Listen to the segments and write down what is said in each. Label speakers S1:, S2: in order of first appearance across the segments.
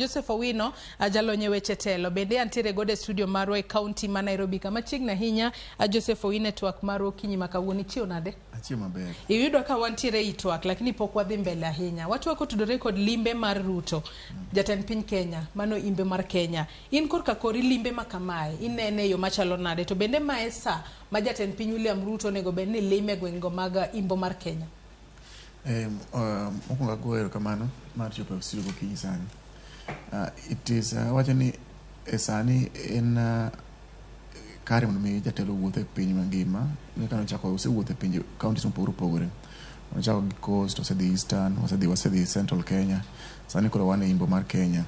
S1: Joseph Owino jalonye weche telo bende antiere gode studio marwa e kaunti ma Nairobi kama chiegna hinya Joseph Owino twak marwa kinyi makawuoni chio nade
S2: achio maber
S1: iyudo ka wantiere itwak lakini pok wadhi mbele ahinya watu wako tudore kod limbe mar Ruto jatend piny Kenya mano imbe mar Kenya in korka kori limbe makamae inene yo machalo nade to bende maesa ma jatend piny William Ruto nego bedni lime gwengo maga imbo mar Kenya
S2: mokwongo agoyo kamano mar chopo e studio gokinyi sani. It is wacho ni sani en kare mondo mi jatelo wuotho e piny mangima ne kano chako osewuotho e pinje counties mopogore opogore ochako gi coast osedhi eastern osedhi central Kenya sani koro wan e imbo mar Kenya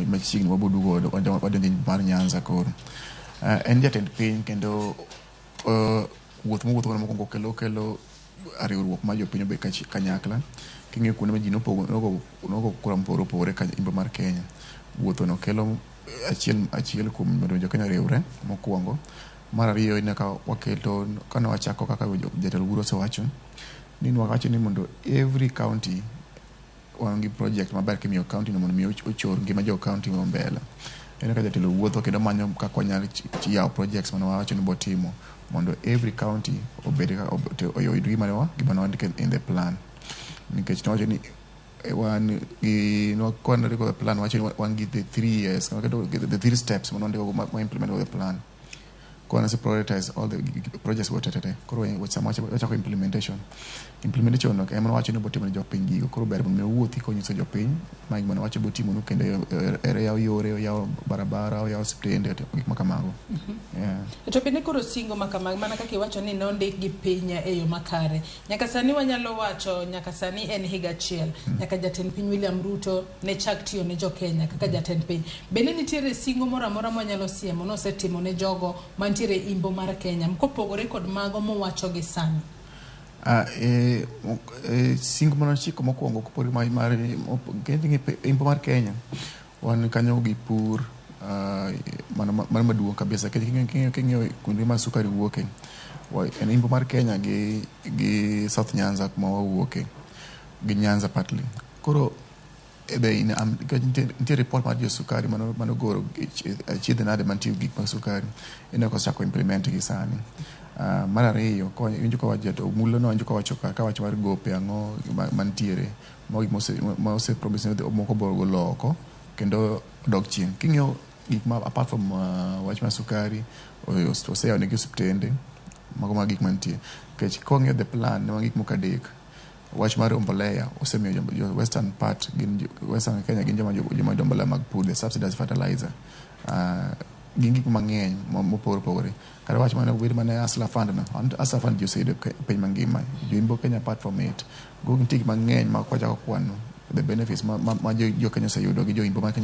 S2: machiegni wabodugo wadonjo mar Nyanza koro en jatend piny kendo wuoth mowuotho mokwongo kelo riwruok ma jopiny obed kanyakla king'eyo kuonde ma ji nogo kura mopogore opogore ka imbo mar Kenya wuotho no kelo achiel kuom mondo jo Kenya riwre mokwongo mar ariyo ine ka waketo kane wachako kaka jatelo Uguru osewacho ni wacho ni mondo every county wan gi project maber kimiyo county no mondo mi ochor ngima jo county mo mbele ene ka jatelo wuotho kendo manyo kaka wanyalo yawo projects mano wacho ni botimo mondo every county obed oyud gima no ndike in the plan nikech wacho ni wan gi no kwanre ko plan wacho ni wan gi the 3 years the 3 steps mondo ndiko ma implement the plan kwana se prioritize all the projects whatever koro what so much wacho implementation no ema wacho ni botimo jopiny gigo koro ber mondo wuothi ko nyiso jopiny ma gima wacho botimo no kendo yawo yore yawo barabara yawo hospitende gik makamago
S1: to bende koro singo makamago mana kaka iwacho ni nondik gi piny e yo makare nyaka sani wanyalo wacho nyaka sani en higa achiel nyaka jatend piny William Ruto ne chak tiyo ne jo Kenya kaka jatend piny bende nitiere singo moro amora mwanyalo siemo no setimo ne jogo mantiere imbo mar Kenya mkopogore kod mago mowacho gi sani
S2: singo mana chiko mokwongo kopori mar imbo mar Kenya wan kanyo gi pur mana maduong' kabisa king'eyo kuonde ma sukari wuoke en imbo mar Kenya gi South Nyanza kuma wawuoke gi Nyanza partly koro nitie report mar jo sukari mano goro chiedhe nade mantie gik mag sukari ene ko chako implement gi sani mar ariyo ko winjo ko wajeto mulo no winjo ko wacho ka wacho mar gope ang'o mantiere ma ose promise moko borgo loko kendo dog chien king'eyo gik ma apart from wach mar sukari oseyawo ne gi hospitende mago mag gik mantie kech kong'eyo the plan ne gik moko adek wach mar mbolea osemiyo jo western part western Kenya gin joma mbolea mag pur the subsidized fertilizer gin gik mang'eny mopogore opogore kata wach mana obed mana Asla Fund no Asla Fund jo seyudo piny mangima jo imbo Kenya apart from it go nitie gik mang'eny ma kwachako kwano the benefits ma jo Kenya oseyudo gi jo imbo ma Kenya